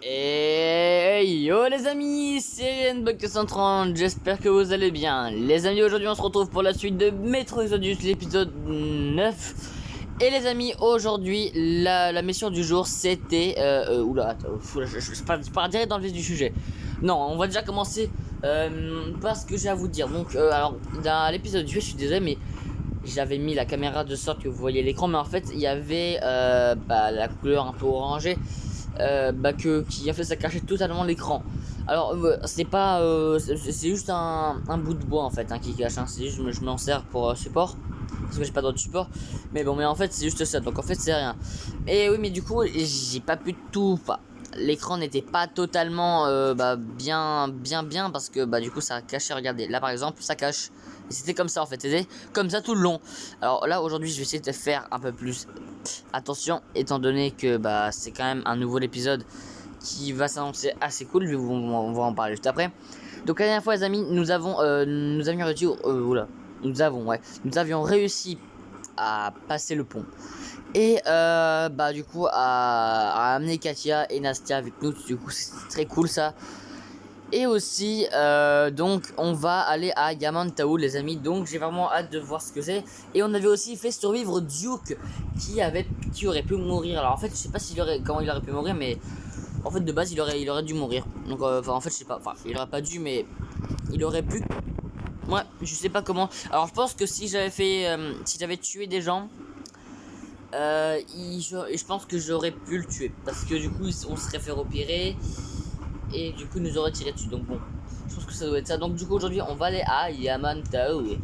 Et yo les amis, c'est Nbug 130, j'espère que vous allez bien. Les amis, aujourd'hui on se retrouve pour la suite de Metro Exodus, l'épisode 9. Et les amis, aujourd'hui, la mission du jour c'était... oula, attends, je pars direct dans le vif du sujet. Non, on va déjà commencer par ce que j'ai à vous dire. Donc, alors, dans l'épisode du jeu, je suis désolé, mais... J'avais mis la caméra de sorte que vous voyez l'écran, mais en fait il y avait la couleur un peu orangée qui a fait ça cachait totalement l'écran. Alors c'est pas c'est juste un bout de bois en fait qui cache, hein. C'est juste je m'en sers pour support parce que j'ai pas d'autre support, mais bon, mais en fait c'est juste ça, donc en fait c'est rien. Et oui, mais du coup j'ai pas pu tout, l'écran n'était pas totalement bien parce que du coup ça cachait. Regardez là par exemple, ça cache. Et c'était comme ça en fait, c'était comme ça tout le long. Alors là aujourd'hui je vais essayer de faire un peu plus attention, étant donné que c'est quand même un nouveau épisode qui va s'annoncer assez cool. On va en parler juste après. Donc la dernière fois les amis, nous avions réussi à passer le pont. Et du coup à amener Katia et Nastia avec nous. Du coup c'est très cool ça. Et aussi donc on va aller à Yamantau les amis, donc j'ai vraiment hâte de voir ce que c'est. Et on avait aussi fait survivre Duke qui aurait pu mourir. Alors en fait je sais pas comment il aurait pu mourir, mais en fait de base il aurait dû mourir. Donc en fait je sais pas, il aurait pas dû, mais il aurait pu. Ouais, je sais pas comment. Alors je pense que si j'avais tué des gens, je pense que j'aurais pu le tuer, parce que du coup on serait fait repérer et du coup nous aurait tiré dessus. Donc bon, je pense que ça doit être ça. Donc du coup aujourd'hui on va aller à Yamantau,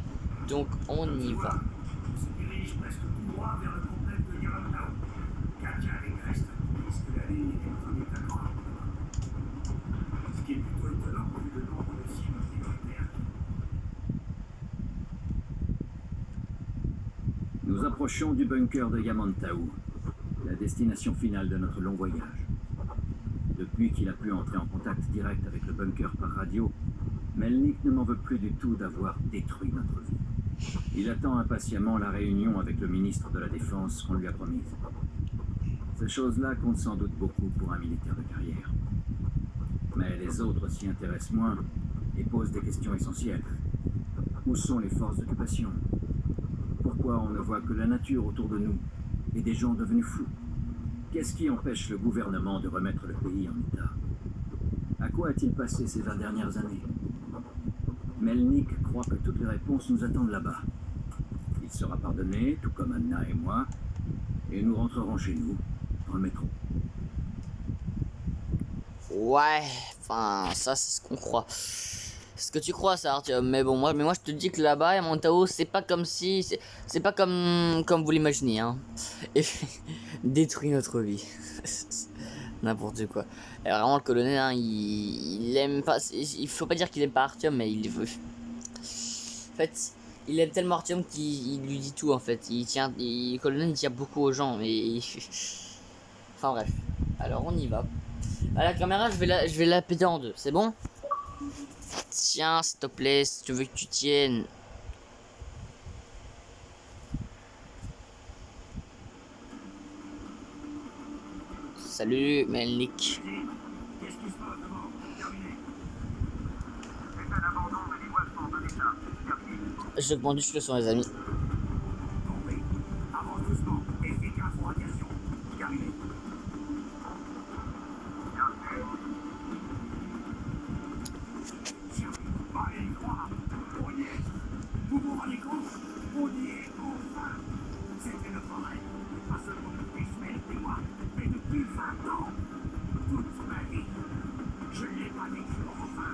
donc on y va. Nous approchons du bunker de Yamantau, la destination finale de notre long voyage. Depuis qu'il a pu entrer en contact direct avec le bunker par radio, Melnik ne m'en veut plus du tout d'avoir détruit notre vie. Il attend impatiemment la réunion avec le ministre de la Défense qu'on lui a promise. Ces choses-là comptent sans doute beaucoup pour un militaire de carrière. Mais les autres s'y intéressent moins et posent des questions essentielles. Où sont les forces d'occupation ? Pourquoi on ne voit que la nature autour de nous et des gens devenus fous? Qu'est-ce qui empêche le gouvernement de remettre le pays en état? À quoi a-t-il passé ces 20 dernières années? Melnik croit que toutes les réponses nous attendent là-bas. Il sera pardonné, tout comme Anna et moi, et nous rentrerons chez nous, dans le métro. Ouais, ça c'est ce qu'on croit. C'est ce que tu crois ça, Artyom. Mais bon, moi je te dis que là-bas, à Yamantau, c'est pas comme si... C'est pas comme vous l'imaginez, hein. Et détruit notre vie. N'importe quoi. Et vraiment, le colonel, hein, il aime pas... Il faut pas dire qu'il aime pas Artyom, mais il veut... En fait, il aime tellement Artyom qu'il lui dit tout, en fait. Le colonel, il tient beaucoup aux gens, mais... Enfin bref. Alors, on y va. À la caméra, je vais la péter en deux, c'est bon? Tiens, s'il te plaît, si tu veux que tu tiennes. Salut, Melnik. Je demande juste le son, les amis. Vous vous rendez compte? On y est enfin! C'était notre rêve, pas seulement depuis Schmelz et moi, mais depuis 20 ans! Toute ma vie, je ne l'ai pas vécu enfin!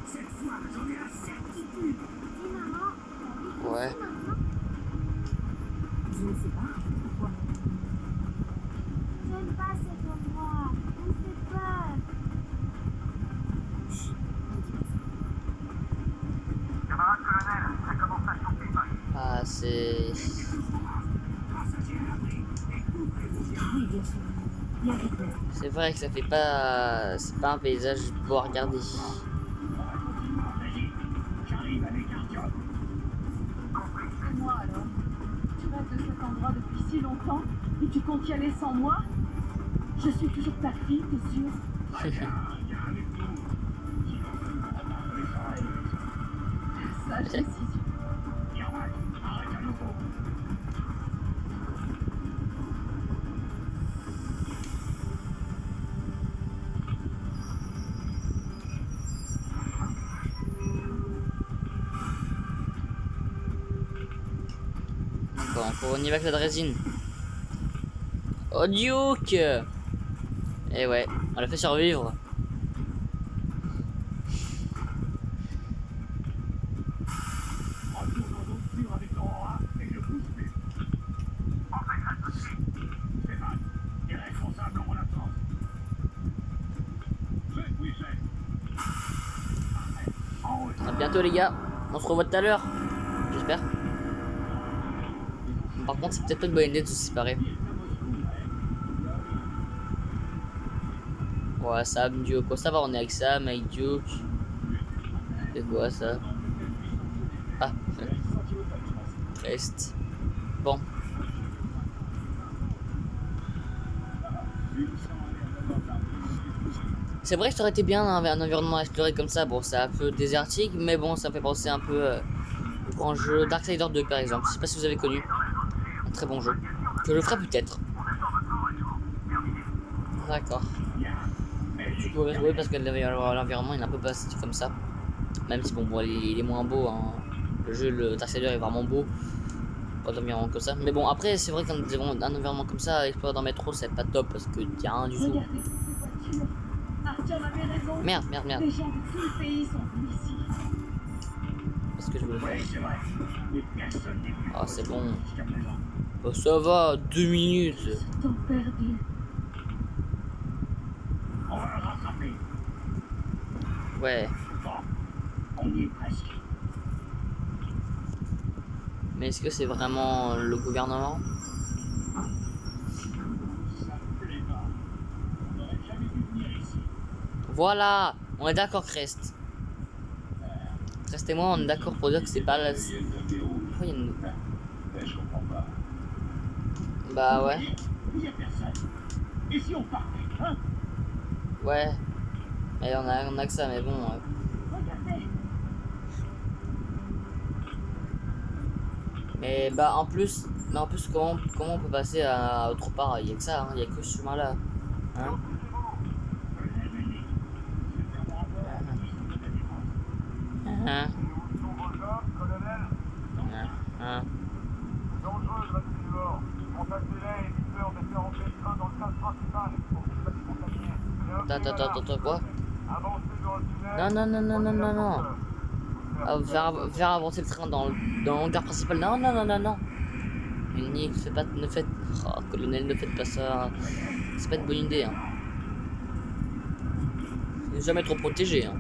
Cette fois, j'en ai la certitude! Et maman, t'as envie Ouais. maintenant? Je ne sais pas. Pourquoi? J'aime pas cet endroit. Il me fait peur. Chut, ne dis pas ça. Camarade colonel, ça commence à chauffer par ici. Ah, c'est... Oui, bien sûr. Viens vite, Ned. C'est vrai que ça fait pas... C'est pas un paysage beau à regarder. J'arrive avec un job. Et moi alors? Tu rêves de cet endroit depuis si longtemps et tu comptes y aller sans moi? Je suis toujours ta fille, t'es sûr? Sage décision. Bon, on y va avec la drésine. Oh Duke. Et ouais, on l'a fait survivre. À bientôt les gars, on se revoit tout à l'heure, j'espère. Par contre c'est peut-être pas une bonne idée de se séparer. Ouais, Sam, Duke, quoi, ça va, on est avec Sam, avec Duke. C'est quoi ça? Ah, reste. Bon. C'est vrai que ça aurait été bien un environnement exploré comme ça. Bon, c'est un peu désertique, mais bon, ça me fait penser un peu au grand jeu Darksider 2 par exemple. Je sais pas si vous avez connu. Un très bon jeu. Que je ferai peut-être. D'accord. Tu pourrais jouer parce que l'environnement il est un peu pas comme ça. Même si bon, il est moins beau. Hein. Le jeu, le Darksider est vraiment beau. Pas d'environnement comme ça. Mais bon, après, c'est vrai qu'un environnement comme ça, explorer dans le métro, c'est pas top parce que y a rien du tout. Regardez toutes ces voitures. Artyom avait raison. Merde. Les gens de tout le pays sont venus ici. Qu'est-ce que je voulais faire? C'est vrai. Mais personne n'est venu. Ah, c'est bon. Jusqu'à présent. Oh, ça va, 2 minutes. Ce temps perdu. On va le rattraper. Ouais. Bon, on y est presque. Mais est-ce que c'est vraiment le gouvernement? Ça me plaît pas. On n'aurait jamais dû venir ici. Voilà, on est d'accord, Crest. Crest et moi, on est d'accord pour dire que c'est pas la... Pourquoi il y a une... Je comprends pas. Bah ouais. Il y a personne. Et si on partait, hein? Ouais. Mais on a que ça, mais bon... Regardez. Mais bah en plus comment on peut passer à autre part? Il y a que ça, hein. Il y a que ce chemin là. Hein? Hein? Hein? Dangereux de rester dehors. Contactez-les et dites-leur de faire entrer le train dans le sens principal pour qu'ils soient contaminés. Attends, quoi? Avancez dans le tunnel. Non. Faire avancer le train dans le hangar principal. Non. Nick, ne faites... Oh, colonel, ne faites pas ça. C'est pas une bonne idée. Hein. Ne jamais trop protégé. Hein.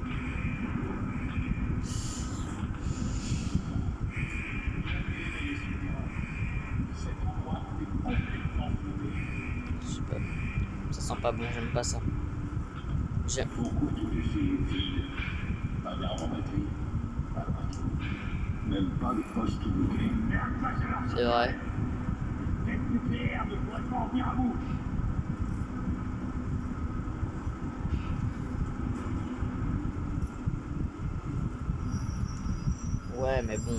Je sais pas. Ça sent pas bon, j'aime pas ça. J'aime. Pas d'armes en batterie. Pas de bateau. Même pas de poste nucléaire. C'est vrai. Tête nucléaire ne pourrait pas en venir à bout. Ouais, mais bon.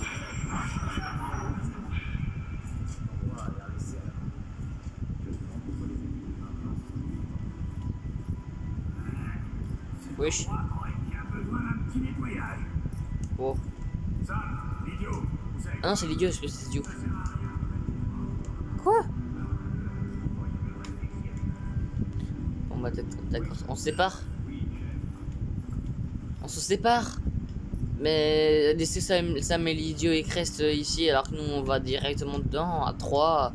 Wesh. On aurait bien besoin d'un petit nettoyage. Oh. Ça, l'idiot. Vous savez Ah non, c'est l'idiot, c'est idiot. Quoi? Bon bah d'accord, on se sépare. On se sépare. Mais laissez Sam et l'idiot et Crest ici alors que nous on va directement dedans à 3.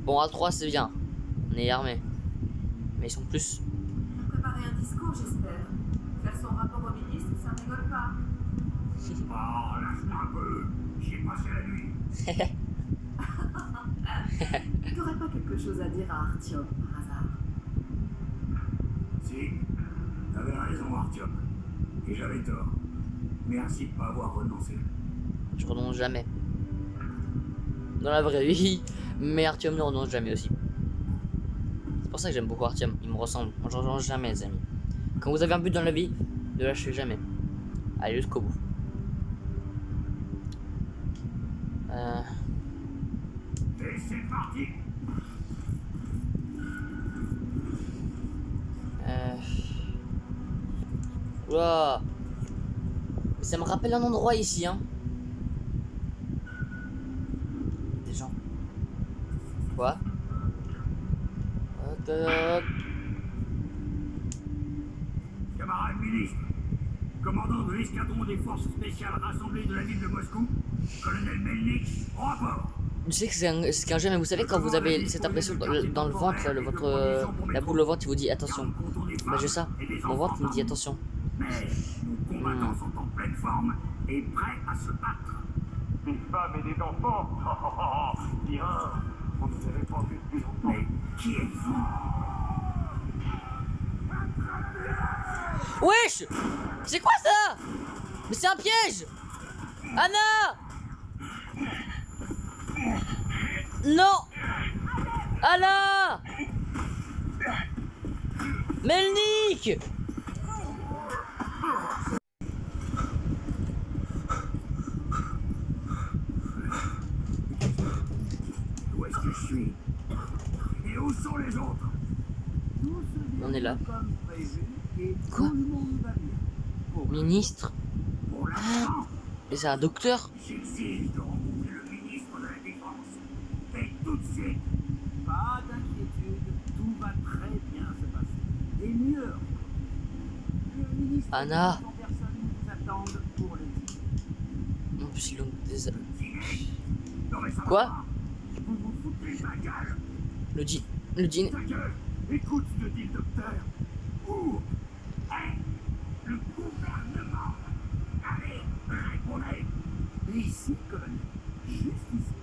Bon à 3 c'est bien. On est armés. Mais ils sont plus. Préparer un discours, j'espère. Faire son rapport au ministre, ça ne rigole pas. Oh, lâche-moi un peu. J'y ai passé la nuit. T'aurais pas quelque chose à dire à Artyom, par hasard? Si, t'avais raison, Artyom. Et j'avais tort. Merci de pas avoir renoncé. Je renonce jamais. Dans la vraie vie. Mais Artyom ne renonce jamais aussi. C'est pour ça que j'aime beaucoup Artyom. Il me ressemble. Moi, je ne change jamais, les amis. Quand vous avez un but dans la vie, ne lâchez jamais. Allez jusqu'au bout. Et c'est parti. Ouah. Ça me rappelle un endroit ici, hein. Des gens. Quoi? Camarade ministre, commandant de l'escadron des forces spéciales rassemblées de la ville de Moscou, colonel Melnik, au rapport. Je sais que c'est qu'un jeu, mais vous savez quand vous avez cette impression dans le ventre, la boule au ventre, il vous dit attention. Bah j'ai ça, mon ventre il me dit attention. Mais nos combattants sont en pleine forme et prêts à se battre. Des femmes et des enfants. Bien. On ne les avait pas vus depuis longtemps. Mais qui êtes-vous? Wesh! C'est quoi ça? Mais c'est un piège! Anna! Non! Anna! Melnik! Où est-ce que je suis? Et où sont les autres? On est là. Comme prévu, et Quoi? tout le monde va bien. Ministre? Pour l'instant, Et c'est un docteur? j'exige de rencontrer le ministre de la Défense. Et tout de suite. Pas d'inquiétude, tout va très bien se passer. Et mieux, le ministre Anna. et personne nous attendent pour le dire. En plus ils ont des... Non mais ça va Quoi? pas. Vous vous foutez de ma gueule. Le dîner... Ta gueule. Écoute ce que dit le docteur. Où est le gouvernement? Allez, répondez. Ici, colonel. Juste ici.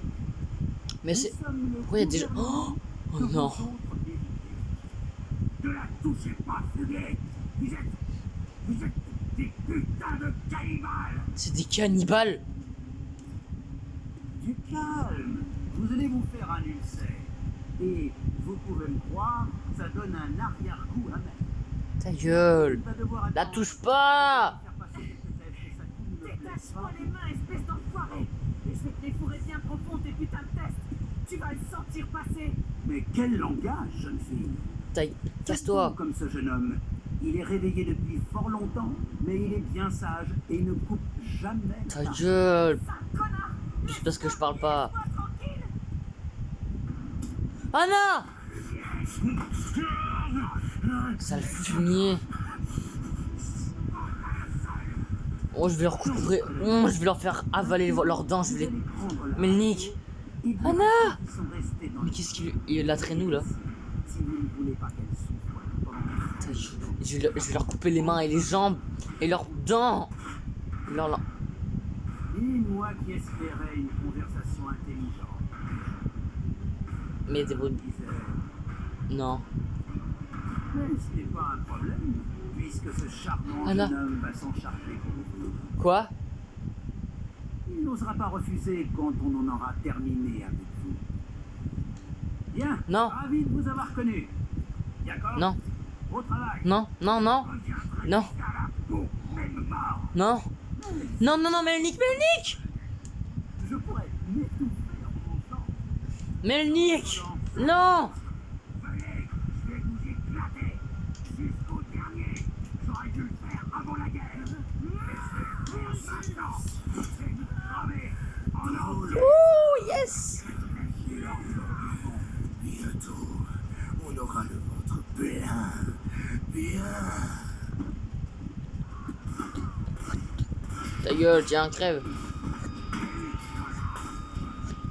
Mais c'est... Nous sommes le Pourquoi il y a des gens... gouvernement Oh que vous non. autres méritez. Ne la touchez pas, fuguet. Vous êtes des putains de cannibales. C'est des cannibales. Du calme. Vous allez vous faire un ulcère. Et vous pouvez me croire, ça donne un arrière-goût amer. Ta gueule. Va devoir La attendre touche pas. faire passer quelques tests et ça coule le Détache-moi les mains, espèce d'enfoiré. Et je vais te les fourrer bien profond, tes putains de tests. Tu vas le sentir passer. Mais quel langage, jeune fille. Casse-toi. Comme ce jeune homme. Il est réveillé depuis fort longtemps, mais il est bien sage et ne coupe jamais. Ta la gueule. Sale connard. Juste parce que je parle pas. Laisse-moi tranquille. Anna! Sale fumier. Oh, je vais leur couper. Oh, je vais leur faire avaler leurs dents. Je vais les... Melnik. Anna! Mais qu'est-ce qu'il l'a traîné où là? Si vous ne voulez pas qu'elle souffre pendant Je vais leur couper les mains et les jambes et leurs dents. Et moi qui espérais une conversation intelligente. Mais des bruits. Disais, Non. mais ce n'est pas un problème, puisque ce charmant Anna. jeune homme va s'en charger pour vous. Quoi? Il n'osera pas refuser quand on en aura terminé avec vous. Bien. Non. Ravi de vous avoir connu. D'accord? Non. Au travail. Non. Non. Non. Non. Non. Non. Non. Non. Melnik. Melnik. Je pourrais m'étouffer en pensant. Melnik. Non. Venez, je vais vous éclater. Jusqu'au dernier. J'aurais dû le faire avant la guerre. Maintenant, c'est de crever en entier. Ouh, yes. Bientôt, on aura le ventre plein. Bien. Ta gueule, tiens, crève.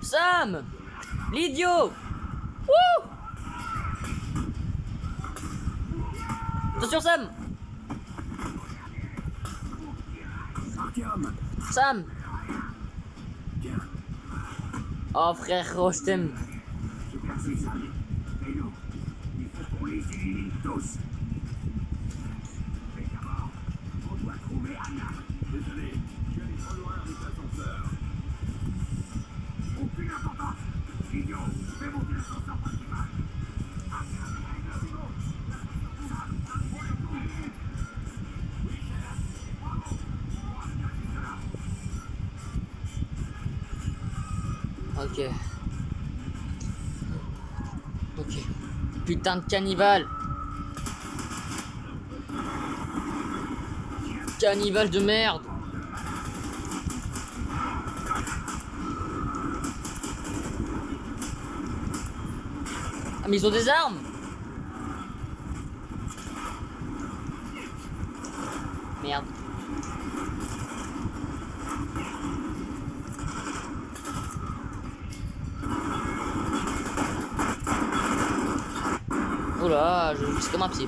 Sam. L'idiot. Wouh. Attention, Sam. Artyom. Sam. Tiens, Oh frère, oh, je t'aime. je persiste. Et nous, il faut qu'on les élimine tous. Mais d'abord, on doit trouver Anna. Désolé, je suis allé trop loin avec l'ascenseur. Aucune importance. Idiot, fais monter l'ascenseur principal. Ok. Ok. Putain de cannibale. Cannibale de merde. Ah mais ils ont des armes. Merde. Oh là, c'est comme un pied.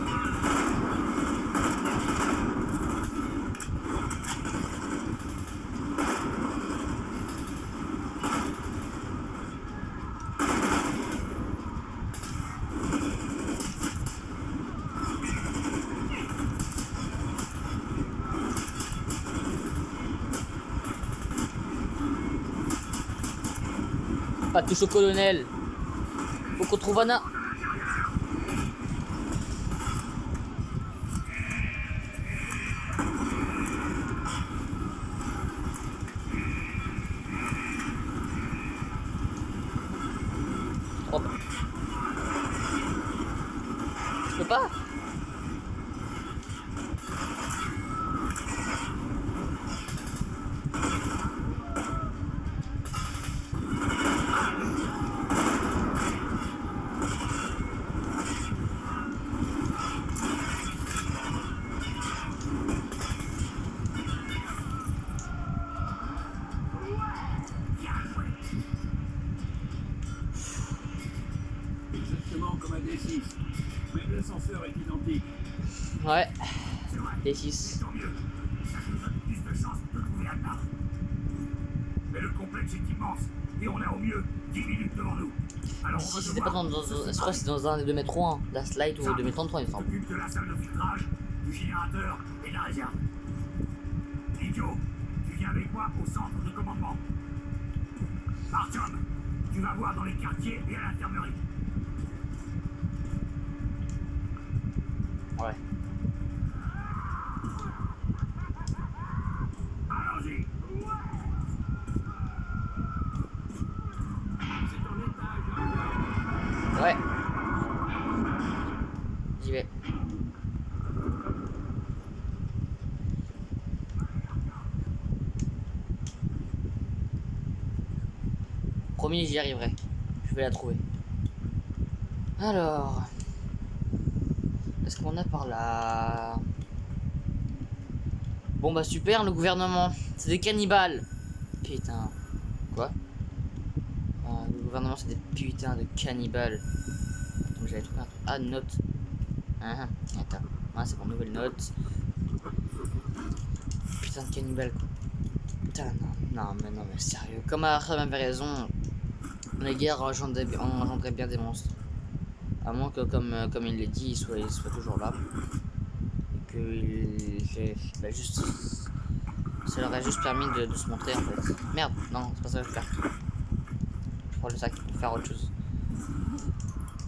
Pas touche au colonel. Faut qu'on trouve Anna. Hop. Je peux pas. Exactement comme un D6. Même l'ascenseur est identique. Ouais. D6. Tant mieux. Ça nous donne plus de chances de trouver Anna. Mais le complexe est immense et on a au mieux 10 minutes devant nous. Alors on Si va c'était pas devoir... je crois que c'est dans un des 2 mètres 1, la slide ou 2 mètres 33 il me semble. s'occupe de la salle de filtrage, du générateur et de la réserve. Idiot, tu viens avec moi au centre de commandement. Artyom, tu vas voir dans les quartiers et à l'infirmerie. Ouais. Allons-y. C'est ton étage. Ouais. J'y vais. Promis, j'y arriverai. Je vais la trouver. Alors. Est-ce qu'on a par là? Bon bah super, le gouvernement. C'est des cannibales. Putain. Quoi? Ah, le gouvernement c'est des putains de cannibales. Donc j'avais trouvé un truc. Ah, note. Ah, attends. Ah, c'est pour nouvelle note. Putain de cannibales quoi. Putain, non mais sérieux. Comme Arthur avait raison, les guerres engendraient bien des monstres. À moins que, comme il l'a dit, il soit toujours là. Et que bah, juste, ça leur a juste permis de se montrer en fait. Merde, non, c'est pas ça que je vais faire. Je prends le sac pour faire autre chose.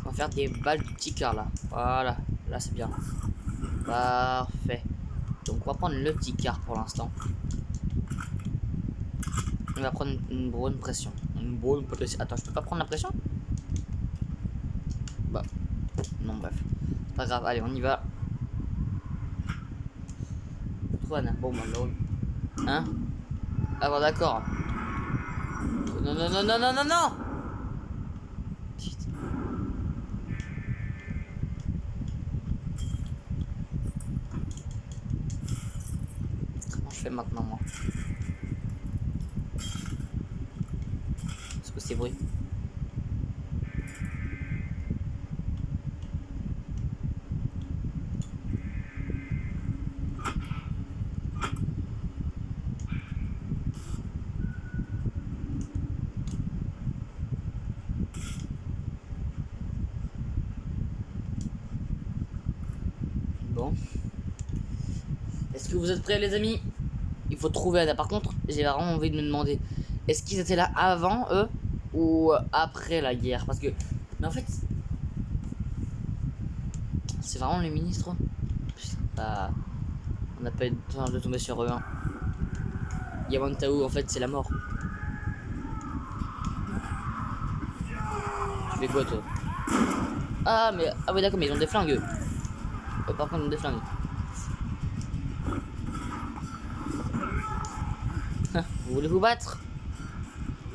On va faire des balles de petit cœur là. Voilà, là c'est bien. Parfait. Donc on va prendre le petit quart pour l'instant. On va prendre une bonne pression. Une bonne pression. Attends, je peux pas prendre la pression? Bah, non, bref. Pas grave, allez, on y va. Bon, bah, lol. Hein? Ah, bon, d'accord. Non, non, non, non, non, non, non! Putain. Comment je fais maintenant, moi? Est-ce que c'est bruit? Bon. Est-ce que vous êtes prêts les amis? Il faut trouver Anna. Par contre, j'ai vraiment envie de me demander, est-ce qu'ils étaient là avant eux ou après la guerre? Parce que, mais en fait, c'est vraiment les ministres. Putain, bah, on n'a pas eu le temps de tomber sur eux. Hein. Yamantaou, en fait, c'est la mort. fais quoi toi? Ah mais ah ouais d'accord, mais ils ont des flingues eux. Par contre ils ont des flingues. Vous voulez vous battre?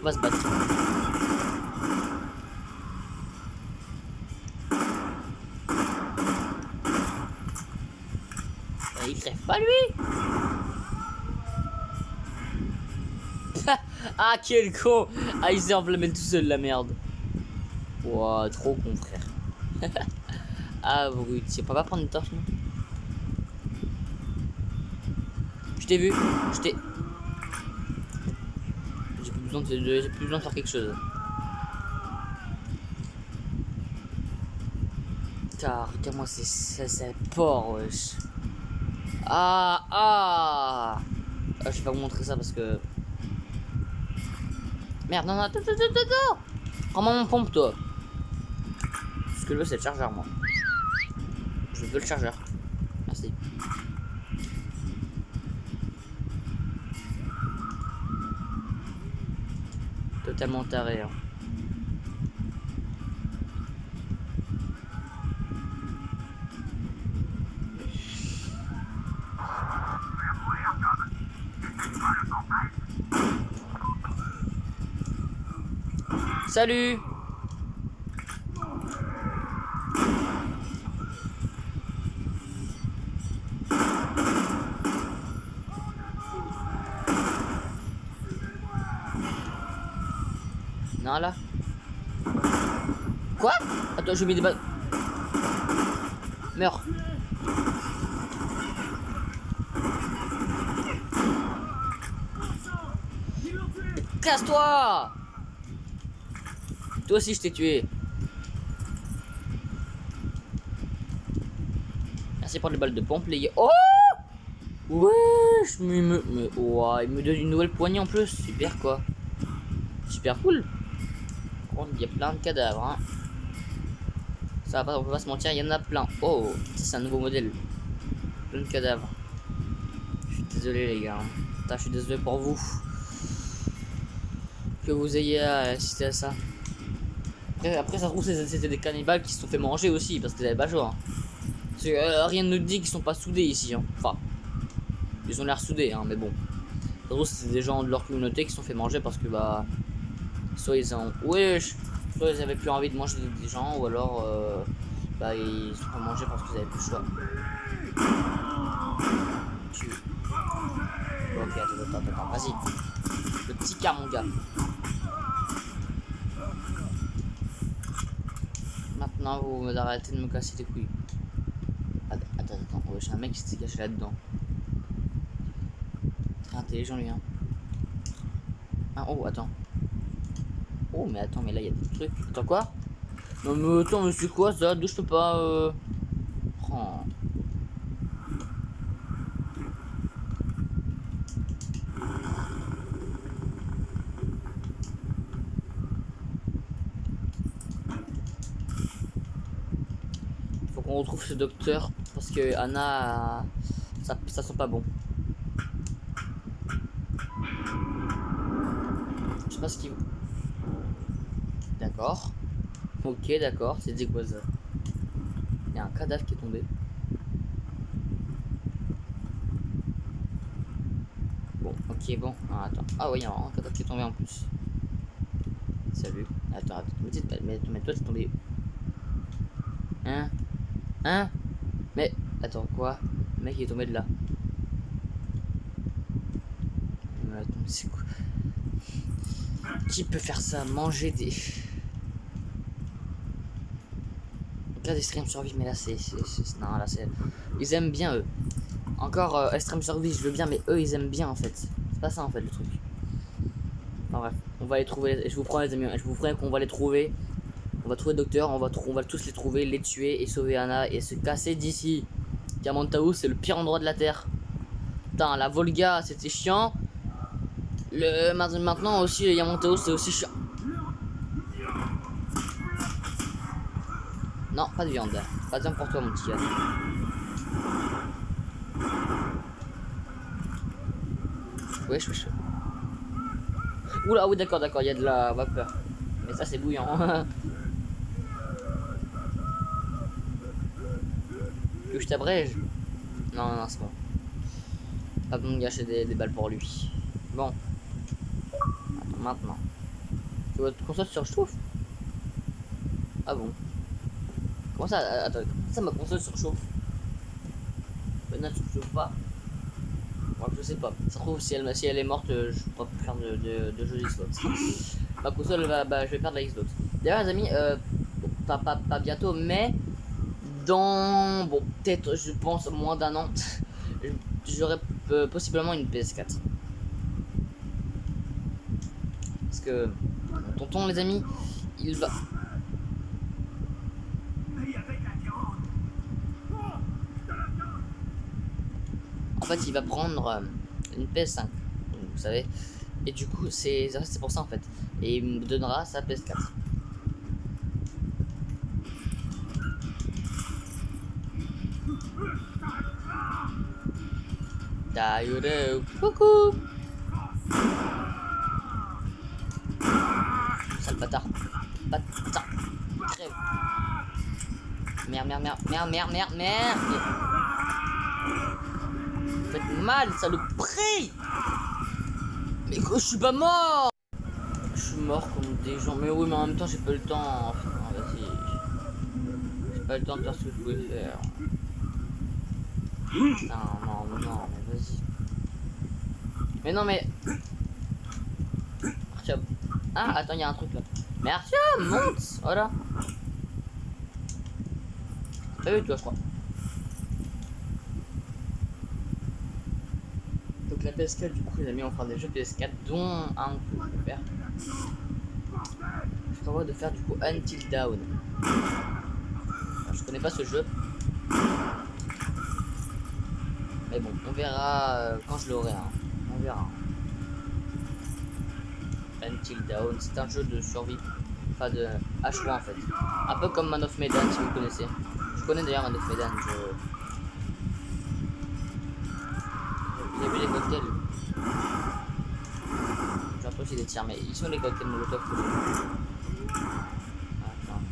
On va se battre. Il crève pas lui. Ah quel con. Ah il s'est enflammé tout seul la merde. Ouah trop con frère. Ah brut, tu peux pas prendre une torche non? Je t'ai vu, je t'ai... J'ai plus besoin j'ai plus besoin de faire quelque chose. Car regarde-moi c'est porc wesh. Ah je vais pas vous montrer ça parce que... Merde, non, attends. Prends-moi mon pompe, toi. Ce que je veux, c'est le chargeur, moi. Je veux le chargeur. Merci. Totalement taré, hein. Salut. Non là. Quoi? Attends, je mets des balles. Meurs. Casse-toi. Toi aussi je t'ai tué. Merci pour les balles de pompe les... Oh ouais, il me donne une nouvelle poignée en plus. Super quoi. Super cool. Par contre il y a plein de cadavres hein. Ça va pas, on peut pas se mentir, il y en a plein. Oh, c'est un nouveau modèle. Plein de cadavres. Je suis désolé les gars. Putain, je suis désolé pour vous. Que vous ayez à assister à ça. Après ça se trouve c'était des cannibales qui se sont fait manger aussi parce qu'ils avaient pas le choix. Parce que rien ne nous dit qu'ils sont pas soudés ici. Hein. Enfin, ils ont l'air soudés, hein, mais bon. Ça se trouve c'est des gens de leur communauté qui se sont fait manger parce que bah, soit ils ont, wesh, soit ils avaient plus envie de manger des gens ou alors bah ils se sont fait manger parce qu'ils avaient plus le choix. Ok, attends, vas-y. Le petit car mon gars. Maintenant vous arrêtez de me casser les couilles. Attends, ouais, j'ai un mec qui s'est caché là-dedans. Très intelligent lui hein. Ah, oh attends. Oh mais attends, mais là il y a des trucs. Attends quoi? Non mais attends, mais c'est quoi ça? D'où je peux pas Oh. On retrouve ce docteur parce que Anna ça sent pas bon. Je sais pas ce qu'il... D'accord. Ok d'accord, c'est quoi ça? Il y a un cadavre qui est tombé. Bon, ok, bon. Ah, attends. Ah oui, il y a un cadavre qui est tombé en plus. Salut. Attends. Mais toi t'es tombé. Hein? Mais attends quoi? Le mec il est tombé de là. Mais attends, c'est quoi? Qui peut faire ça? Manger des... Là d'Extreme Survie, mais là c'est... Non là c'est... Ils aiment bien eux. Encore Extreme Survie je veux bien, mais eux ils aiment bien en fait. C'est pas ça en fait le truc. Enfin bref, on va les trouver, je vous promets les amis, je vous promets qu'on va les trouver. On va trouver le docteur, on va tous les trouver, les tuer et sauver Anna et se casser d'ici. Diamantau c'est le pire endroit de la terre. Putain, la Volga c'était chiant. Maintenant aussi le Diamantau c'est aussi chiant. Non, pas de viande. Pas de viande pour toi mon petit gars. Wesh. Oula, oui d'accord, il y a de la vapeur. Mais ça c'est bouillant. Que je t'abrège? Non, non, c'est bon. Pas besoin de gâcher des balles pour lui. Bon. Attends, maintenant. Que votre console surchauffe? Ah bon? Comment ça? Attends, comment ça ma console surchauffe? Maintenant, tu ne surchauffe pas? Moi, je sais pas. Ça se trouve, si elle est morte, je pourrais plus faire de jeu Xbox. Ma console va. Bah, je vais perdre la Xbox. D'ailleurs, les amis, pas bientôt, mais dans. Bon, peut-être, je pense, moins d'un an, j'aurai possiblement une PS4. Parce que. Tonton, les amis, il va. Mais avec la viande. Oh, de la viande. En fait, il va prendre une PS5, donc, vous savez. Et du coup, c'est pour ça en fait. Et il me donnera sa PS4. Taïoudou, coucou. Sale bâtard. Bâtard. Crève. Merde. Vous faites mal, saloperie. Mais quoi, je suis pas mort. Je suis mort comme des gens. Mais oui, mais en même temps, j'ai pas le temps. Enfin, vas-y. J'ai pas le temps de faire ce que je voulais faire. Non, mais vas-y. Mais non, mais... Artyom. Ah, attends, il y a un truc là. Mais Artyom, monte. Voilà. T'as vu, toi, je crois. Donc la PS4, du coup, les amis, on fera des jeux PS4, dont un que je vais faire. Je prévois de faire, du coup, Until Dawn. Alors, je connais pas ce jeu. Mais bon, on verra quand je l'aurai. Hein. On verra. Until Dawn, c'est un jeu de survie. Enfin, de à choix en fait. Un peu comme Man of Medan, si vous connaissez. Je connais d'ailleurs Man of Medan. J'ai vu les cocktails. J'entends aussi des tirs, mais ils sont les cocktails Molotov. Attends.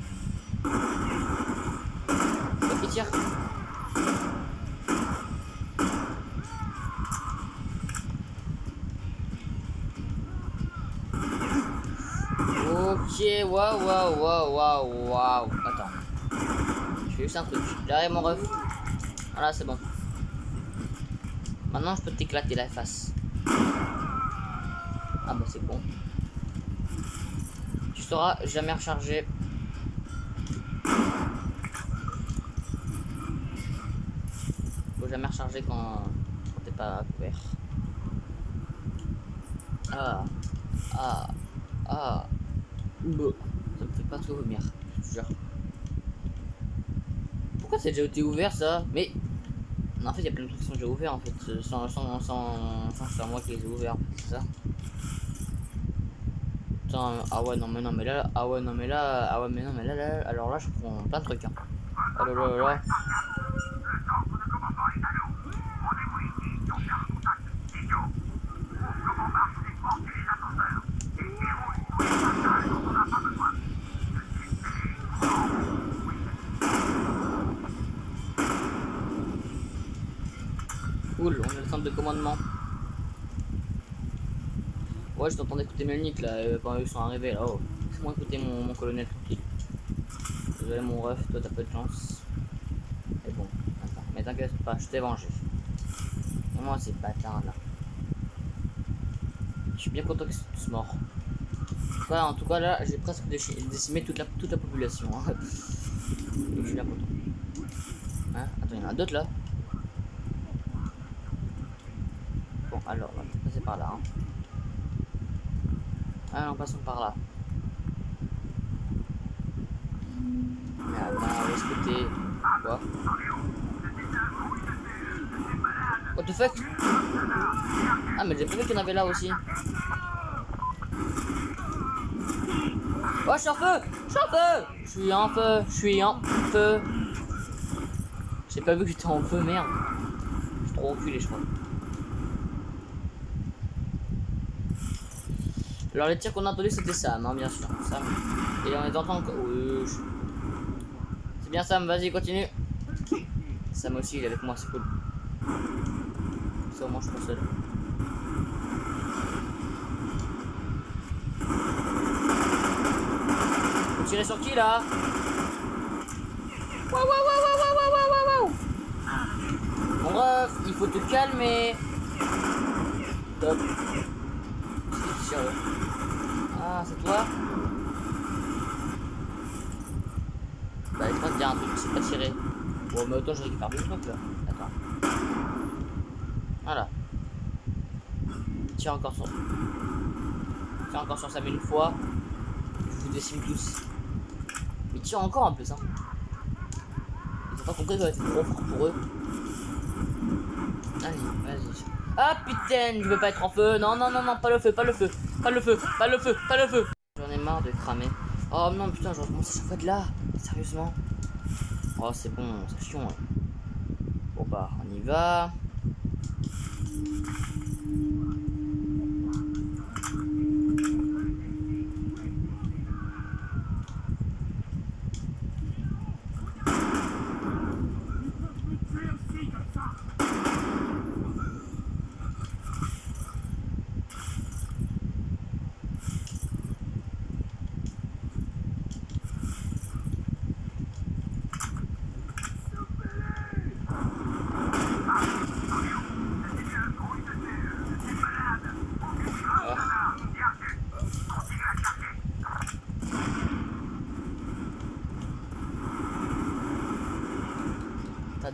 Qui tire? Ok, waouh. Attends. Je fais juste un truc. J'arrive mon ref. Voilà, c'est bon. Maintenant, je peux t'éclater la face. Ah bah c'est bon. Tu sauras jamais recharger. Faut jamais recharger quand t'es pas couvert. Bah, ça me fait pas trop vomir, je te jure. Pourquoi ça a déjà été ouvert ça? Mais en fait, il y a plein de trucs qui sont déjà ouverts en fait, sans c'est moi qui les ai ouverts, c'est ça. Putain, ah ouais non mais là, alors là je prends plein de trucs. Hein. Oh là là là. Cool, on est le centre de commandement. Ouais, je t'entendais écouter Melnik là quand ils sont arrivés là. Oh, laisse-moi écouter mon colonel tranquille. Désolé mon ref, toi t'as pas de chance. Mais bon, attends, mais t'inquiète pas, je t'ai vengé. Et moi ces bâtards là. Je suis bien content qu'ils soient tous morts. Voilà, en tout cas là, j'ai presque décimé toute la population. Hein. Et je suis bien content. Hein, attends, il y en a d'autres là. Bon, alors, on va passer par là. Hein. Ah non, passons par là. Mais attends, laisse côté. Quoi? What the fuck? Ah, mais j'ai pas vu qu'il y en avait là aussi. Oh, je suis en feu! Je suis en feu! J'ai pas vu que j'étais en feu, merde. Je suis trop enculé, je crois. Alors les tirs qu'on a entendus c'était Sam, hein, bien sûr. Sam. Et on est en train de... Oui. C'est bien Sam, vas-y continue. Sam aussi, il est avec moi, c'est cool. Ça au moins je suis pas seul. Faut tirer sur qui là? Waouh waouh waouh waouh waouh waouh waouh. Mon ref, il faut te calmer. Top. Ah, c'est toi? Bah, laisse-moi te dire un truc, c'est pas tiré. Bon, mais autant je récupère plus de trucs là. Attends. Voilà. Tire encore sur. Tire encore sur Sam une fois. Je vous décime tous. Mais tire encore en plus, hein. Ils ont pas compris que ça va être trop fort pour eux. Allez, vas-y. Ah putain, je veux pas être en feu. Non, non, non, non, pas le feu, pas le feu. Pas le feu, pas le feu, pas le feu. J'en ai marre de cramer. Oh non, putain, je recommence à chaque fois de là. Sérieusement. Oh, c'est bon, c'est chiant. Hein. Bon, bah, on y va.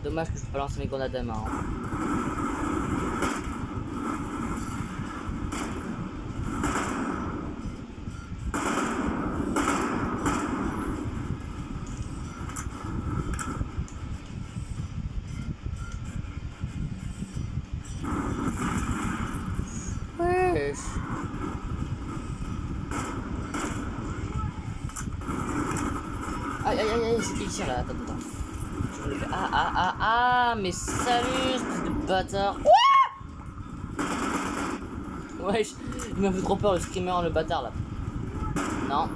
Dommage que je peux pas lancer mes grenades à main. Hein. Wesh. Aïe aïe aïe aïe, c'est qui le tire là? Attends, attends. Ah, mais salut, espèce de bâtard. Wesh, il m'a fait trop peur le screamer, le bâtard là. Non.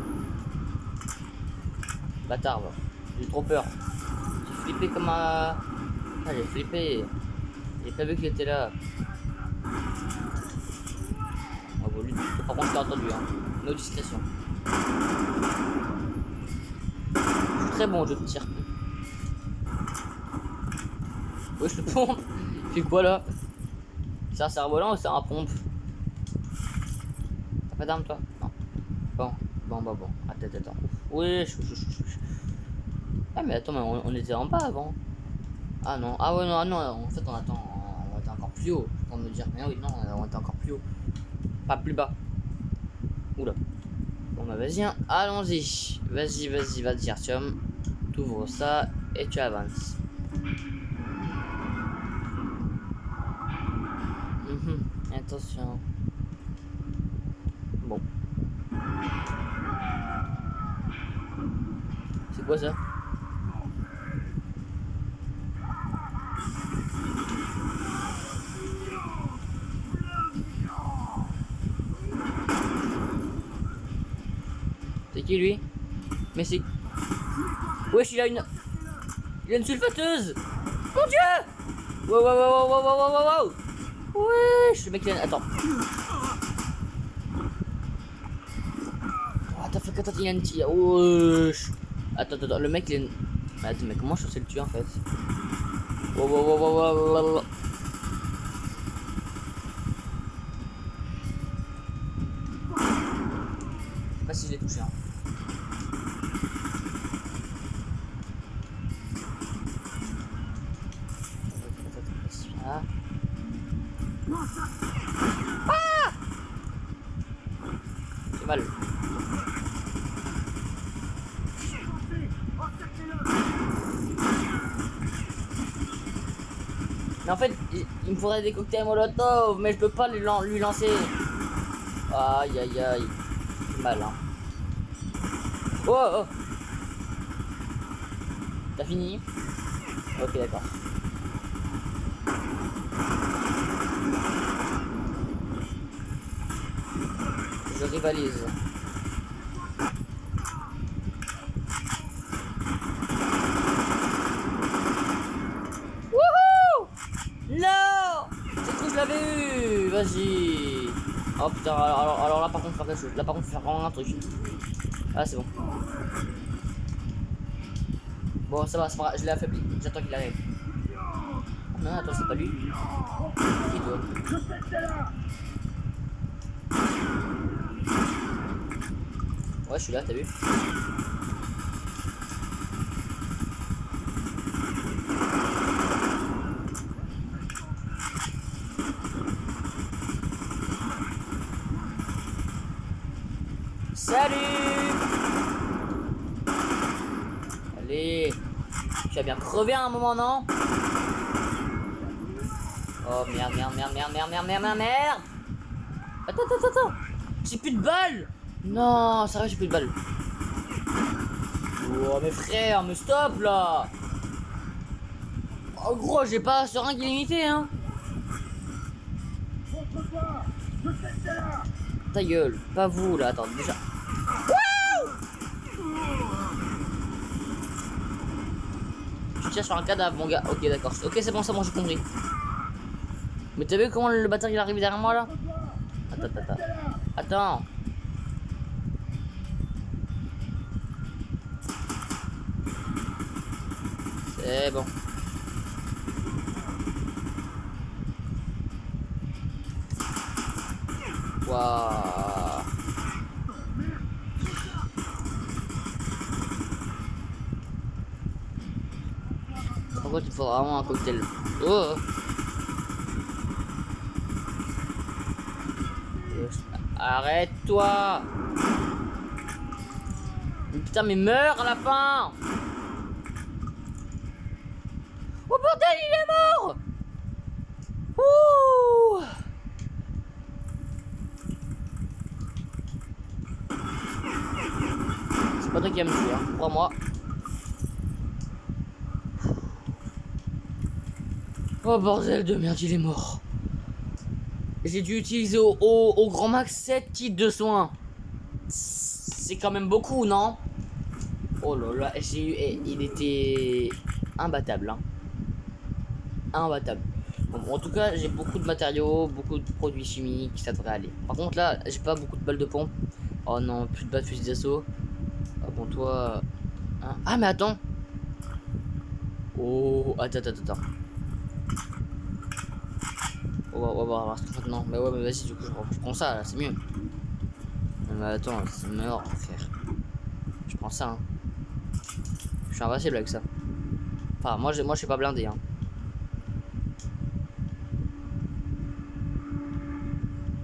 Bâtard, va. J'ai trop peur. J'ai flippé comme un. Ah, j'ai flippé. J'ai pas vu qu'il était là. Oh, bon, lui, par contre, je l'ai entendu, hein. No discrétion. Je suis très bon au jeu de tir. Ouais, je le pompe. Il fait quoi là? C'est un cerf-volant ou c'est un pompe? T'as pas d'arme toi? Non. Bon. Attends. Oui, Ah, mais attends, mais on était en bas avant. Ah non, ah ouais, non, en fait, on était encore plus haut. Pour me dire, mais oui, non, on était encore plus haut. Pas plus bas. Oula. Bon, bah vas-y, hein. Allons-y. Vas-y, Artyom. T'ouvres ça et tu avances. Attention. Bon. C'est quoi ça? C'est qui lui? Mais c'est... Wesh, il a une sulfateuse. Mon dieu! Wow. Wesh, le mec il a... Attends. Attends, il a une... Wesh. Attends, le mec il a une... Attends, mais comment je suis censé le tuer en fait? Wow. Je sais pas si je l'ai touché, hein. Ah. Ah! C'est mal. Mais en fait, il me faudrait des cocktails Molotov, mais je peux pas lui lancer. Aïe. C'est mal, hein. Oh. T'as fini? Ok, d'accord. Je rivalise. Non! J'ai cru que je l'avais eu! Vas-y! Oh putain, alors là par contre, faut faire quelque chose. Là par contre, faut faire vraiment un truc. Ah, c'est bon. Bon, ça va, je l'ai affaibli. J'attends qu'il arrive. Non, attends, c'est pas lui. Qui toi? Ouais, je suis là, t'as vu? Salut! Allez! Tu as bien crevé à un moment, non? Oh merde, merde, merde, merde, merde, merde, merde, merde, merde! Attends! J'ai plus de balles! Non, sérieux, j'ai plus de balles. Oh, mes frères, me stop là! Oh gros, j'ai pas un seringue illimité, hein! Ta gueule, pas vous là, attends, déjà. Tu tires sur un cadavre, mon gars. Ok, d'accord. Ok, c'est bon, j'ai compris. Mais t'as vu comment le bâtard il arrive derrière moi là? Attends. C'est bon. Waouh. Par contre, il faut vraiment un cocktail. Oh. Arrête-toi. Putain, mais meurs à la fin. Oh bordel, il est mort. Ouh. C'est pas toi qui vas me tuer, hein. Crois-moi. Oh bordel de merde, il est mort. J'ai dû utiliser au grand max 7 kits de soins. C'est quand même beaucoup, non? Oh là là, il était imbattable, hein. Imbattable. Bon, en tout cas, j'ai beaucoup de matériaux, beaucoup de produits chimiques, ça devrait aller. Par contre là, j'ai pas beaucoup de balles de pompe. Oh non, plus de balles de fusil d'assaut. Ah bon, toi... Hein? Ah mais attends. Oh, attends. On va voir ce maintenant. Mais ouais, mais vas-y, du coup, je prends ça, là, c'est mieux. Mais attends, c'est mort, frère. Je prends ça, hein. Je suis invincible avec ça. Enfin, moi, je suis pas blindé, hein.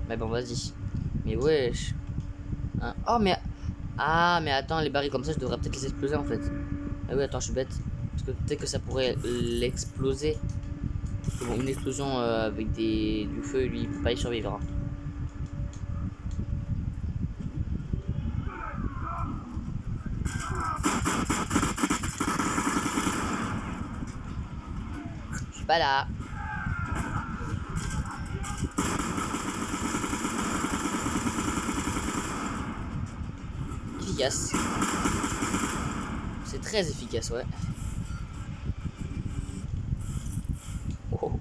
Mais bon, vas-y. Mais wesh. Hein? Oh, mais... Ah, mais attends, les barils comme ça, je devrais peut-être les exploser, en fait. Ah oui, attends, je suis bête. Parce que peut-être que ça pourrait l'exploser. Parce que bon, une explosion avec du feu, lui, il peut pas y survivre. Hein. Je suis pas là. Efficace. C'est très efficace, ouais. Oh.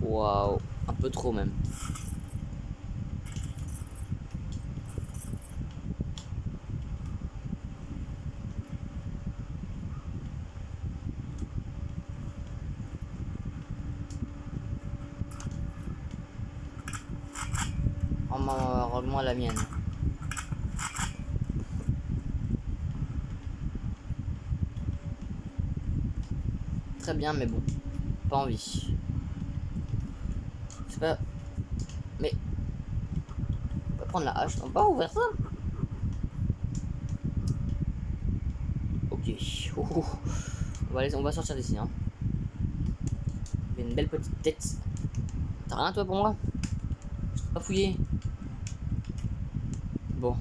Waouh, un peu trop même. Oh, moi la mienne. Très bien, mais bon, pas envie. C'est pas... Mais... On va prendre la hache, on va ouvrir ça. Ok. On va sortir d'ici, hein. Il y a une belle petite tête. T'as rien, toi, pour moi? Je t'ai pas fouillé. Bon,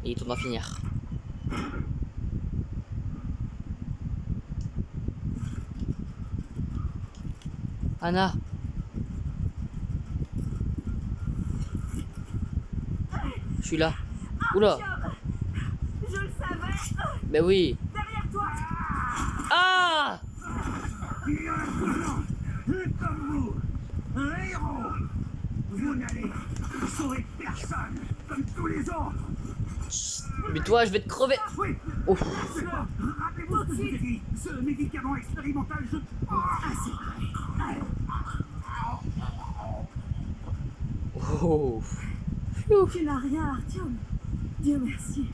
il est temps d'en finir. Anna. Je suis là. Oula. Je le savais. Ben oui. Derrière toi. Ah! Il y a un collant, et comme vous, Un héros. Vous n'allez sauver personne, comme tous les autres. Mais toi, je vais te crever. Oui, Ouf. rappelez-vous ce que je vous ai dit. Ce médicament expérimental, je... Ah, c'est vrai. Oh. Tu n'as rien, Artyom. Dieu merci.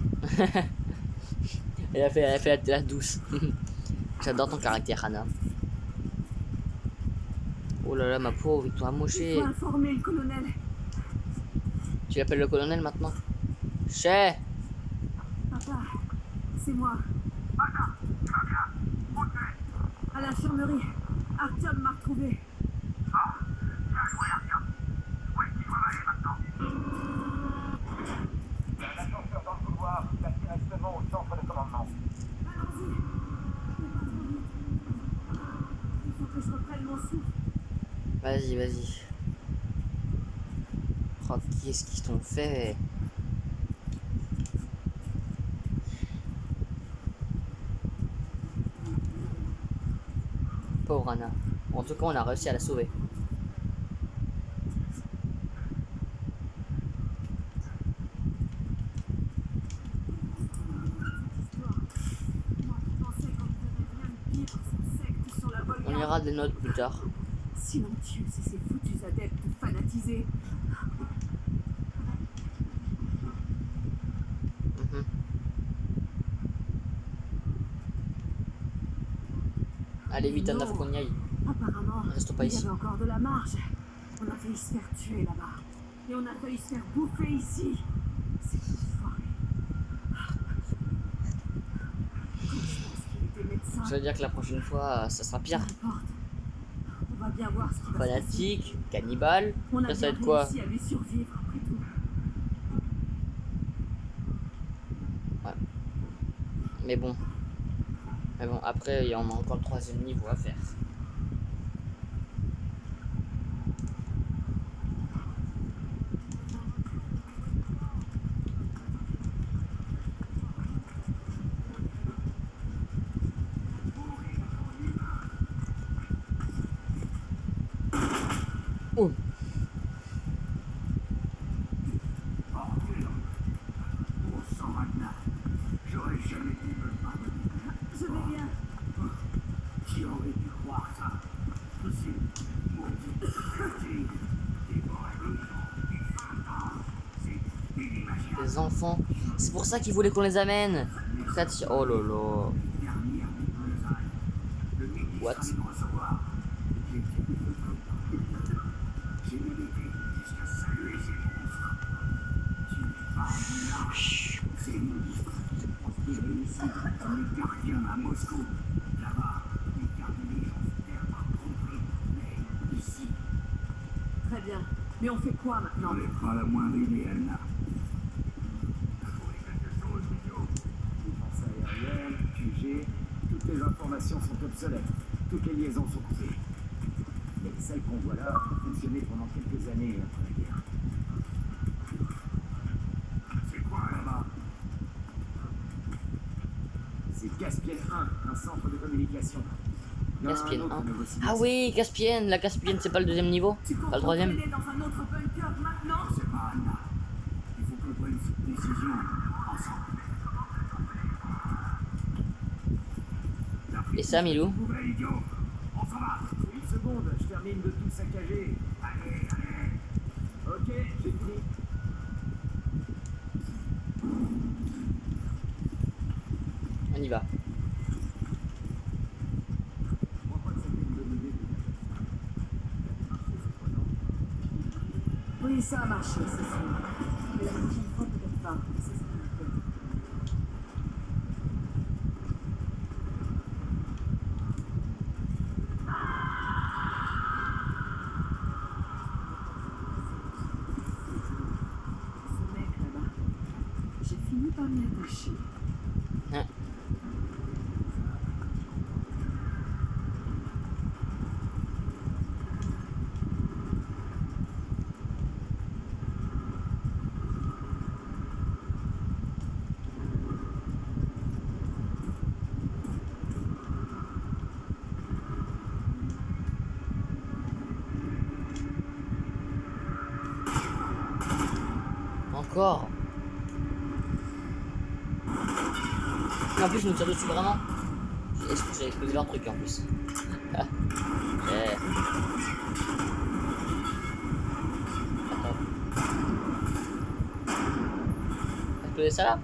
Elle a fait la douce. J'adore ton caractère, Hannah. Oh là là, ma pauvre, ils t'ont Il amoché. faut informer le colonel. Tu l'appelles le colonel maintenant? Chez. Papa, c'est moi. À l'infirmerie. Artyom m'a retrouvé. Il y a un ascenseur dans le couloir qui passe directement au centre de commandement. Allons-y. Il faut que je reprenne mon souffle. Vas-y, vas-y. Oh, qu'est-ce qu'ils t'ont fait? Pauvre Anna. En tout cas, on a réussi à la sauver. Moi qui pensais qu'on ne verrait rien de pire dans cette secte sur la On Volga. lira des notes plus tard. Silencieux, c'est ces foutus adeptes fanatisés. Mhm. Allez vite, Anna, faut qu'on y aille. Apparemment, Restons pas il y ici. avait encore de la marge. On a failli se faire tuer là-bas. Et on a failli se faire bouffer ici. C'est enfoiré. Quand je pense qu'il était médecin, Ça veut dire que la prochaine fois, ça sera peu pire. importe. On va bien voir ce qui va se passer. Fanatique, cannibale. On a Ça va bien être quoi? réussi à lui survivre après tout. Mais bon. Après, il y en a encore le 3e niveau à faire. Oh. Bon sang, Anna. J'aurais jamais pu me pardonner. Je vais bien. Qui aurait pu croire ça? C'est maudit. Dévorer le sang du 20 ans. C'est inimaginable. Les enfants. C'est pour ça qu'ils voulaient qu'on les amène. Katia. Oh lolo. Dernière représailles. Le ministre What? allait me recevoir. J'ai été j'ai médité jusqu'à saluer ces monstres. Tu n'es pas là. Ces monstres. Considérés ici comme les gardiens à Moscou. Là-bas, les gardiens les gens se perdent par tromperie. Mais ici, Très bien. Mais on fait quoi maintenant? n'en est pas la moindre idée, Anna. Trouvez quelque chose, Mignon? Défense aérienne, QG, toutes les informations sont obsolètes. Toutes les liaisons sont coupées. Mais celles qu'on voit là ont fonctionné pendant quelques années après la guerre. C'est quoi là-bas? C'est Caspienne 1, un centre de communication. Il y en a un Caspienne autre 1. à Novosibirsk. Ah oui, Caspienne. La Caspienne, c'est pas le 2e niveau? Tu Pas le comptes 3e? t'entraîner dans un autre bunker maintenant? Je sais pas, Anna. Il faut qu'on prenne cette décision ensemble. Et ça, Milou? Nouvelle idiot. On s'en va. Une seconde, je termine de tout saccager. Allez, allez. Ok, j'ai fini. On y va. Je crois pas que c'était une bonne idée. Oui, ça a marché, c'est sûr. Mais la prochaine fois, peut-être pas. C'est ce qui m'inquiète. Ce mec là-bas, j'ai fini par m'y attacher. Hein. D'accord. Et en plus, je nous tire dessus vraiment. J'ai explosé leur truc en plus. Ah. Yeah. Attends. T'as explosé ça là?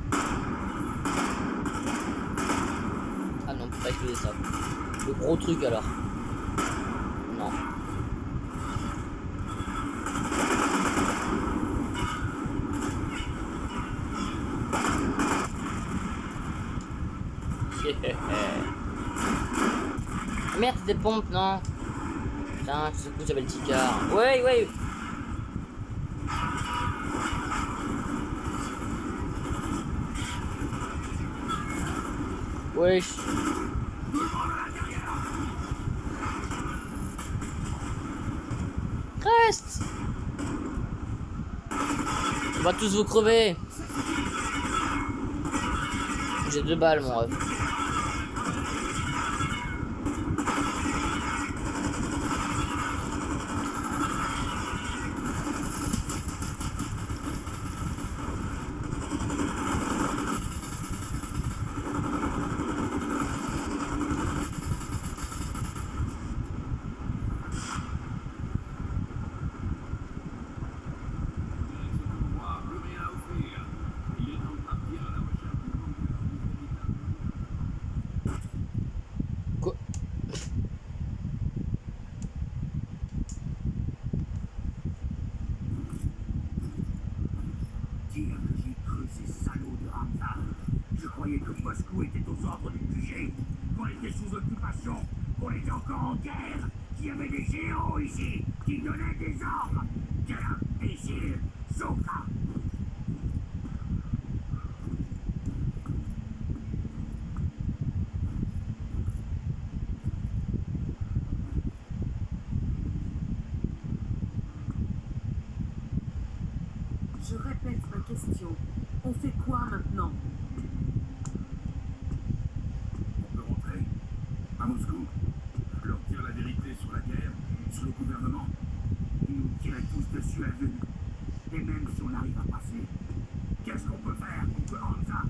Ah non, on peut pas exploser ça. Le gros truc alors. Non. Merde, c'est des pompes, non? Putain, tout ce coup j'avais le ticard. Ouais, ouais. Wesh. Reste. On va tous vous crever. J'ai 2 balles, mon ref. Dire que j'ai cru ces salauds de Ramsar. Je croyais que Moscou était aux ordres du QG, qu'on était sous occupation, qu'on était encore en guerre, qu'il y avait des géants ici qui donnaient des ordres. Quel imbécile, Soka. Je répète ma question. On fait quoi maintenant? On peut rentrer à Moscou, leur dire la vérité sur la guerre, sur le gouvernement. Ils nous tiraient tous dessus à vue. Et même si on arrive à passer, qu'est-ce qu'on peut faire contre Hamza?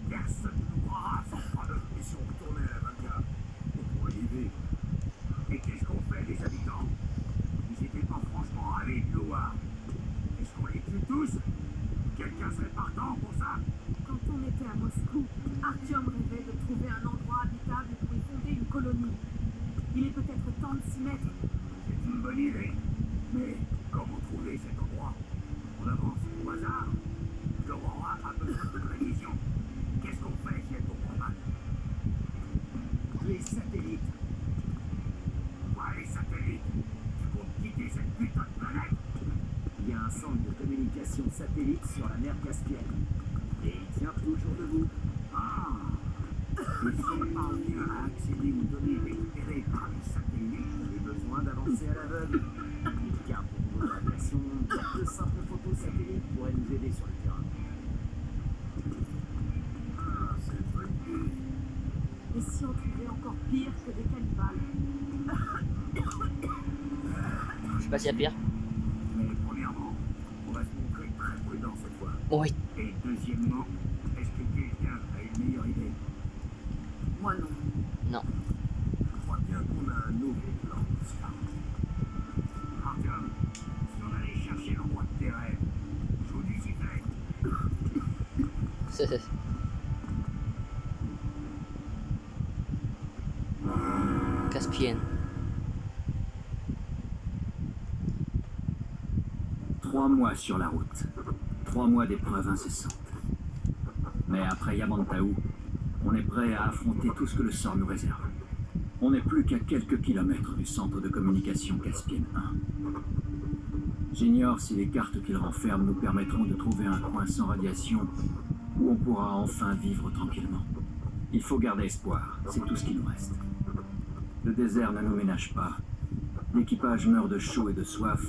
Personne ne nous croira sans prendre. Et si on retournait à la Valga, on pourrait y vivre. Et qu'est-ce qu'on fait des habitants? Ils étaient pas franchement ravis de nous voir. Est-ce qu'on les tue tous? Quelqu'un serait partant pour ça? Quand on était à Moscou, Artyom rêvait de trouver un endroit habitable pour y fonder une colonie. Il est peut-être temps de s'y mettre. C'est une bonne idée. Mais comment trouver cet endroit? On avance au hasard. L'Aurora a besoin de prévision. Qu'est-ce qu'on fait si elle tombe en panne? Les satellites. Quoi, les satellites? Tu comptes quitter cette putain de planète? Il y a un centre de communication satellite sur la mer Caspienne. Et il tient toujours debout. Ah! Et si on parvient à accéder aux données récupérées par les satellites, on a besoin d'avancer à l'aveugle. Car pour vos radiations, de simples photos satellites pourraient nous aider sur le terrain. Ah, c'est une bonne idée. Et si on trouvait encore pire que des cannibales? Je sais pas s'il y a pire. Mais premièrement, on va se montrer très prudent cette fois. Oui. Et deuxièmement, est-ce que quelqu'un a une meilleure idée? Moi non. Non. Je crois bien qu'on a un nouveau plan pour ça. Artyom, si on allait chercher l'endroit de tes rêves, je vous dis si fait. Caspienne. 3 mois sur la route. 3 mois d'épreuves incessantes. Mais après Yamantaou, on est prêt à affronter tout ce que le sort nous réserve. On n'est plus qu'à quelques kilomètres du centre de communication Caspienne 1. J'ignore si les cartes qu'il renferme nous permettront de trouver un coin sans radiation où on pourra enfin vivre tranquillement. Il faut garder espoir, c'est tout ce qui nous reste. Le désert ne nous ménage pas. L'équipage meurt de chaud et de soif,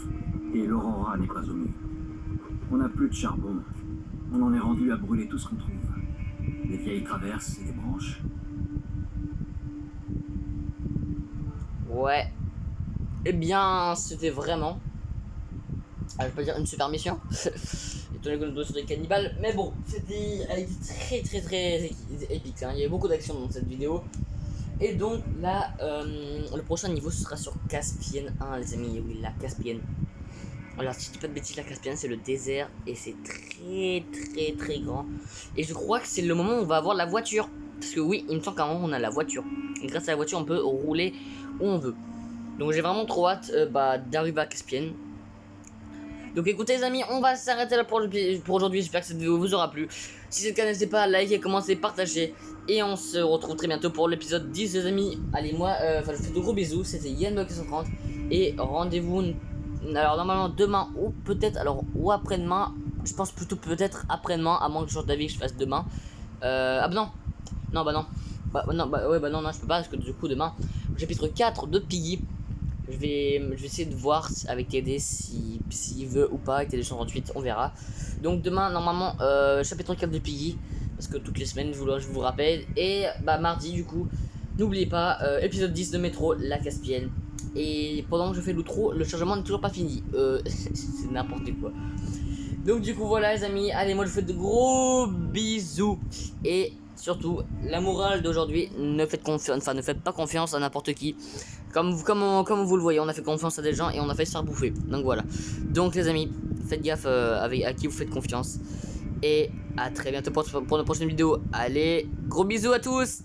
et l'Aurora n'est pas au mieux. On n'a plus de charbon. On en est rendu à brûler tout ce qu'on trouve. Des vieilles traverses et des branches. Ouais. Eh bien, c'était vraiment... je vais pas dire une super mission. étant donné qu'on sur des cannibales. Mais bon, elle était très épique. Hein. Il y avait beaucoup d'action dans cette vidéo. Et donc là, le prochain niveau ce sera sur Caspienne 1, les amis. Oui, la Caspienne. Alors, si je dis pas de bêtises, la Caspienne c'est le désert et c'est très grand. Et je crois que c'est le moment où on va avoir la voiture. Parce que oui, il me semble qu'à un moment on a la voiture. Et grâce à la voiture, on peut rouler où on veut. Donc j'ai vraiment trop hâte d'arriver à Caspienne. Donc écoutez les amis, on va s'arrêter là pour aujourd'hui. J'espère que cette vidéo vous aura plu. Si c'est le cas, n'hésitez pas à liker, commenter, partager. Et on se retrouve très bientôt pour l'épisode 10 les amis. Allez, moi, je vous fais de gros bisous. C'était YannBlock130. Et rendez-vous, alors normalement demain ou peut-être, ou après-demain. Je pense plutôt peut-être après-demain, à moins que je change d'avis que je fasse demain. Ah bah non. Non, bah non. Non, je peux pas parce que du coup demain, chapitre 4 de Piggy. Je vais essayer de voir avec TD s'il veut ou pas, avec TD 138, on verra. Donc demain, normalement, chapitre 4 de Piggy, parce que toutes les semaines, je vous rappelle. Et mardi, du coup, n'oubliez pas, épisode 10 de Métro, la Caspienne. Et pendant que je fais l'outro, le chargement n'est toujours pas fini. C'est n'importe quoi. Donc du coup, voilà les amis, allez, moi je vous fais de gros bisous. Et surtout, la morale d'aujourd'hui, ne faites pas confiance à n'importe qui. Comme vous le voyez, on a fait confiance à des gens et on a fait se faire bouffer. Donc voilà. Donc les amis, faites gaffe à qui vous faites confiance. Et à très bientôt pour une prochaine vidéo. Allez, gros bisous à tous.